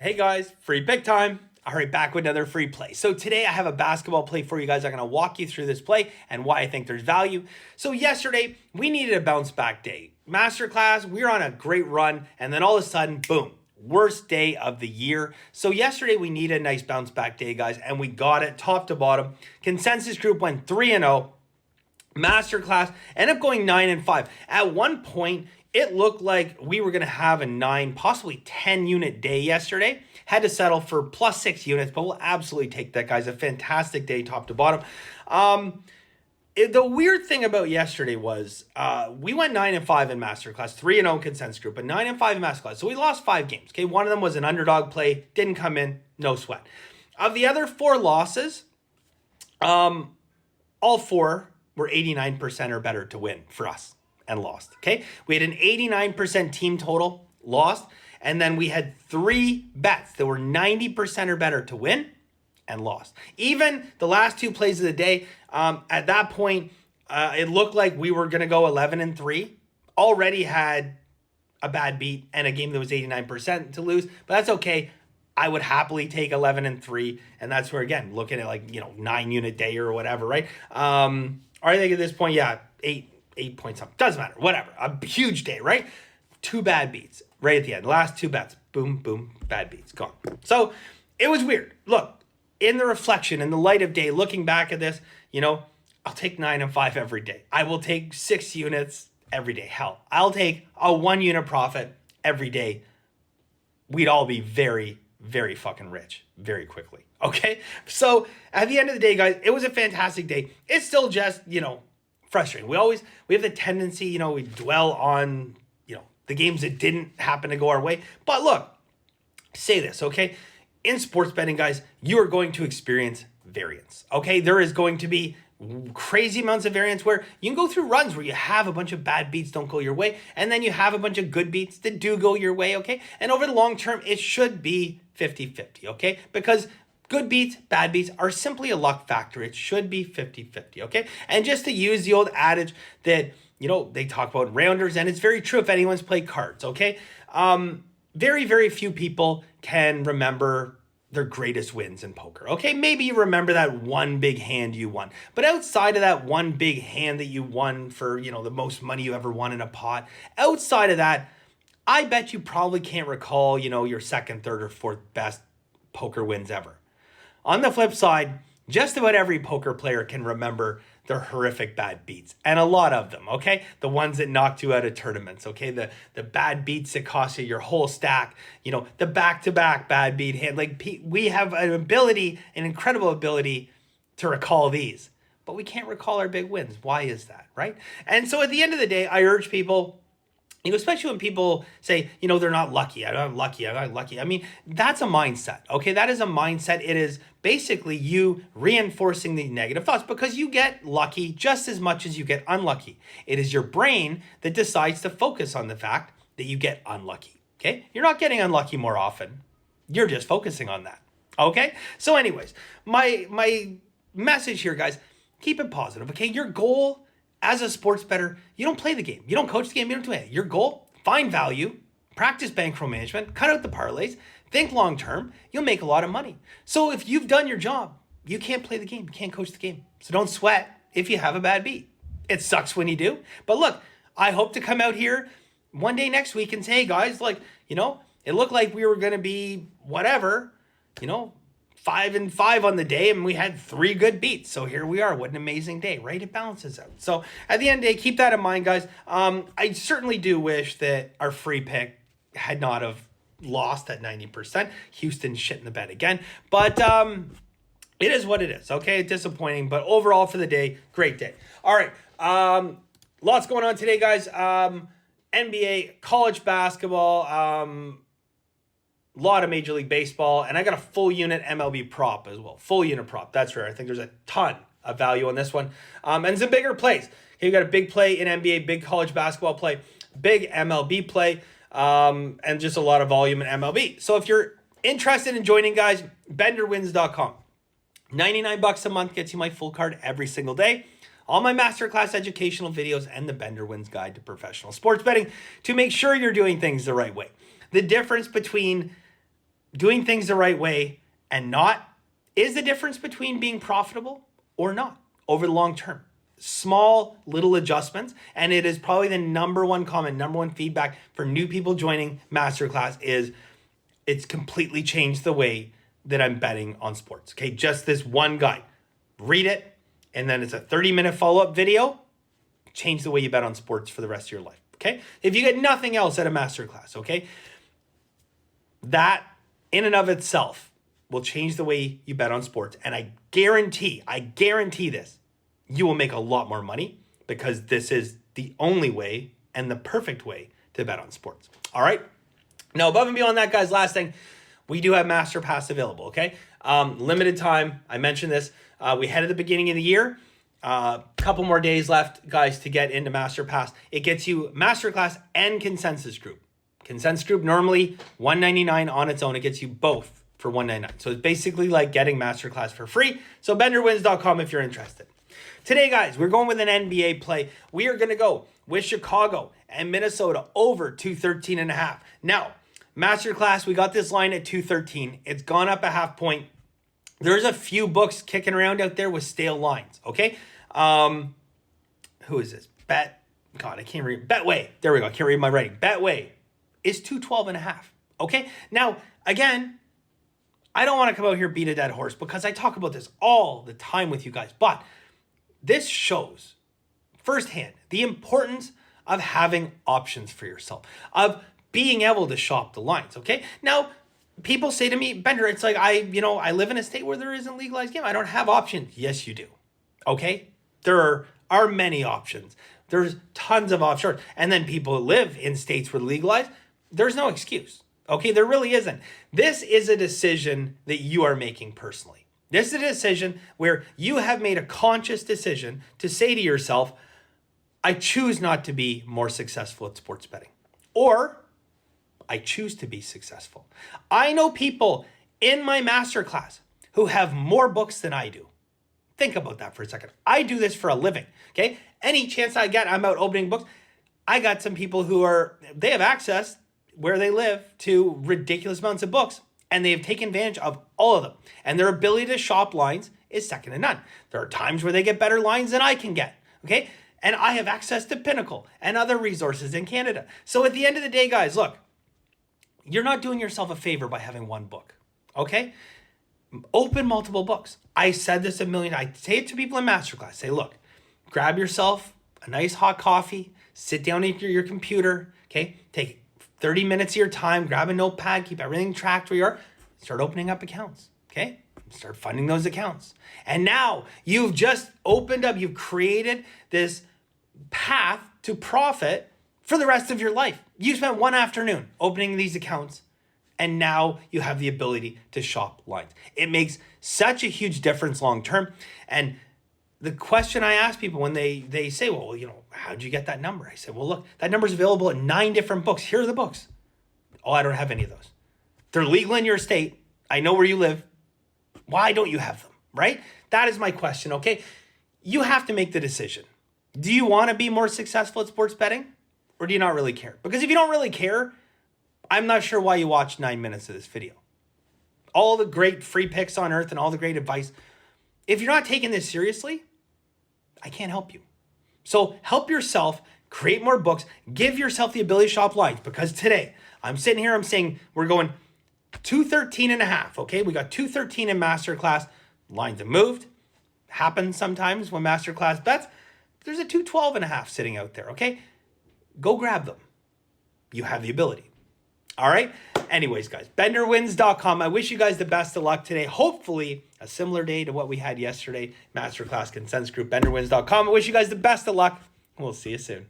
Hey guys, free pick time. All right, back with another free play. So today I have a basketball play for you guys. I'm going to walk you through this play and why I think there's value. So yesterday we needed a bounce back day. Masterclass, we were on a great run and then all of a sudden, boom, worst day of the year. So yesterday we needed a nice bounce back day, guys, and we got it top to bottom. Consensus group went 3-0. Masterclass ended up going 9-5. At one point, it looked like we were going to have a 9, possibly 10 unit day yesterday. Had to settle for plus 6 units, but we'll absolutely take that, guys. A fantastic day, top to bottom. The weird thing about yesterday was we went 9-5 in Masterclass, 3-0 consensus group, but 9-5 in Masterclass. So we lost 5 games. Okay, one of them was an underdog play, didn't come in, no sweat. Of the other 4 losses, all 4 were 89% or better to win for us and lost. Okay, we had an 89% team total, lost, and then we had 3 bets that were 90% or better to win and lost. Even the last 2 plays of the day, at that point, it looked like we were going to go 11-3. Already had a bad beat and a game that was 89% to lose, but that's okay. I would happily take 11-3, and that's where, again, looking at 9 unit day or whatever, right? I think at this point, yeah, 8 point something. Doesn't matter. Whatever. A huge day, right? 2 bad beats right at the end. Last 2 bets. Boom, boom, bad beats. Gone. So it was weird. Look, in the reflection, in the light of day, looking back at this, I'll take 9-5 every day. I will take 6 units every day. Hell, I'll take a 1 unit profit every day. We'd all be very, very fucking rich very quickly. Okay. So at the end of the day, guys, it was a fantastic day. It's still just, frustrating. We have the tendency, we dwell on, the games that didn't happen to go our way. But look, say this, okay? In sports betting, guys, you are going to experience variance. Okay. There is going to be crazy amounts of variance where you can go through runs where you have a bunch of bad beats don't go your way, and then you have a bunch of good beats that do go your way, okay? And over the long term, it should be 50-50, okay? Because good beats, bad beats are simply a luck factor. It should be 50-50, okay? And just to use the old adage that, they talk about rounders, and it's very true if anyone's played cards, okay? Very, very few people can remember their greatest wins in poker. Okay, maybe you remember that one big hand you won. But outside of that one big hand that you won for, the most money you ever won in a pot, outside of that, I bet you probably can't recall, your second, third, or fourth best poker wins ever. On the flip side, just about every poker player can remember their horrific bad beats, and a lot of them, okay? The ones that knocked you out of tournaments, okay? The bad beats that cost you your whole stack, the back-to-back bad beat hand. We have an incredible ability to recall these, but we can't recall our big wins. Why is that, right? And so at the end of the day, I urge people, especially when people say, they're not lucky. I'm not lucky. I'm not lucky. I mean, that's a mindset. Okay. That is a mindset. It is basically you reinforcing the negative thoughts because you get lucky just as much as you get unlucky. It is your brain that decides to focus on the fact that you get unlucky. Okay. You're not getting unlucky more often. You're just focusing on that. Okay. So anyways, my message here, guys, keep it positive. Okay. Your goal as a sports bettor, you don't play the game. You don't coach the game. You don't do it. Your goal, find value, practice bankroll management, cut out the parlays, think long-term, you'll make a lot of money. So if you've done your job, you can't play the game. You can't coach the game. So don't sweat if you have a bad beat. It sucks when you do. But look, I hope to come out here one day next week and say, hey guys, it looked like we were going to be whatever, 5-5 on the day, and we had 3 good beats. So here we are. What an amazing day, right? It balances out. So at the end of the day, keep that in mind, guys. I certainly do wish that our free pick had not have lost at 90%. Houston shit in the bed again. But it is what it is. Okay, disappointing. But overall for the day, great day. All right. Lots going on today, guys. NBA, college basketball, lot of Major League Baseball, and I got a full unit MLB prop as well. Full unit prop. That's rare. I think there's a ton of value on this one. And some bigger plays. Okay, you got a big play in NBA, big college basketball play, big MLB play, and just a lot of volume in MLB. So if you're interested in joining, guys, benderwins.com. $99 a month gets you my full card every single day. All my masterclass educational videos and the Bender Wins Guide to Professional Sports Betting to make sure you're doing things the right way. The difference between doing things the right way and not is the difference between being profitable or not over the long term. Small little adjustments, and it is probably the number one comment, number one feedback for new people joining Masterclass is it's completely changed the way that I'm betting on sports. Okay, just this one guide. Read it, and then it's a 30-minute follow-up video. Change the way you bet on sports for the rest of your life. Okay, if you get nothing else at a Masterclass, okay, that in and of itself will change the way you bet on sports, and I guarantee this, you will make a lot more money because this is the only way and the perfect way to bet on sports. All right. Now, above and beyond that, guys, last thing, we do have Master Pass available. Okay. Limited time. I mentioned this. We had at the beginning of the year, couple more days left, guys, to get into Master Pass. It gets you Masterclass and Consensus Group. Consensus Group normally $199 on its own. It gets you both for $199. So it's basically like getting Masterclass for free. So benderwins.com if you're interested. Today, guys, we're going with an NBA play. We are going to go with Chicago and Minnesota over 213.5. Now, Masterclass, we got this line at 213. It's gone up a half point. There's a few books kicking around out there with stale lines, okay? Who is this? God, I can't read. Betway. There we go. I can't read my writing. Betway is 212.5, okay? Now, again, I don't want to come out here beat a dead horse because I talk about this all the time with you guys, but this shows firsthand the importance of having options for yourself, of being able to shop the lines, okay? Now, people say to me, Bender, it's like I live in a state where there isn't legalized gambling. I don't have options. Yes, you do, okay? There are many options. There's tons of offshore. And then people who live in states where legalized, there's no excuse, okay? There really isn't. This is a decision that you are making personally. This is a decision where you have made a conscious decision to say to yourself, I choose not to be more successful at sports betting, or I choose to be successful. I know people in my masterclass who have more books than I do. Think about that for a second. I do this for a living, okay? Any chance I get, I'm out opening books. I got some people they have access where they live to ridiculous amounts of books, and they have taken advantage of all of them. And their ability to shop lines is second to none. There are times where they get better lines than I can get, okay? And I have access to Pinnacle and other resources in Canada. So at the end of the day, guys, look, you're not doing yourself a favor by having one book, okay? Open multiple books. I said this a million. I say it to people in Masterclass. Say, look, grab yourself a nice hot coffee, sit down at your computer, okay? Take 30 minutes of your time, grab a notepad, keep everything tracked where you are, start opening up accounts, okay? Start funding those accounts. And now you've just opened up, you've created this path to profit for the rest of your life. You spent one afternoon opening these accounts, and now you have the ability to shop lines. It makes such a huge difference long term. And the question I ask people when they say, well, how'd you get that number? I said, well, look, that number's available in 9 different books. Here are the books. Oh, I don't have any of those. They're legal in your state. I know where you live. Why don't you have them, right? That is my question, okay? You have to make the decision. Do you want to be more successful at sports betting, or do you not really care? Because if you don't really care, I'm not sure why you watched 9 minutes of this video. All the great free picks on earth and all the great advice. If you're not taking this seriously, I can't help you. So help yourself, create more books, give yourself the ability to shop lines, because today I'm sitting here, I'm saying we're going 213.5, okay? We got 213 in Masterclass. Lines have moved. Happens sometimes when Masterclass bets. There's a 212.5 sitting out there, okay? Go grab them. You have the ability. All right? Anyways, guys, benderwins.com. I wish you guys the best of luck today. Hopefully, a similar day to what we had yesterday. Masterclass Consensus Group, benderwins.com. I wish you guys the best of luck. We'll see you soon.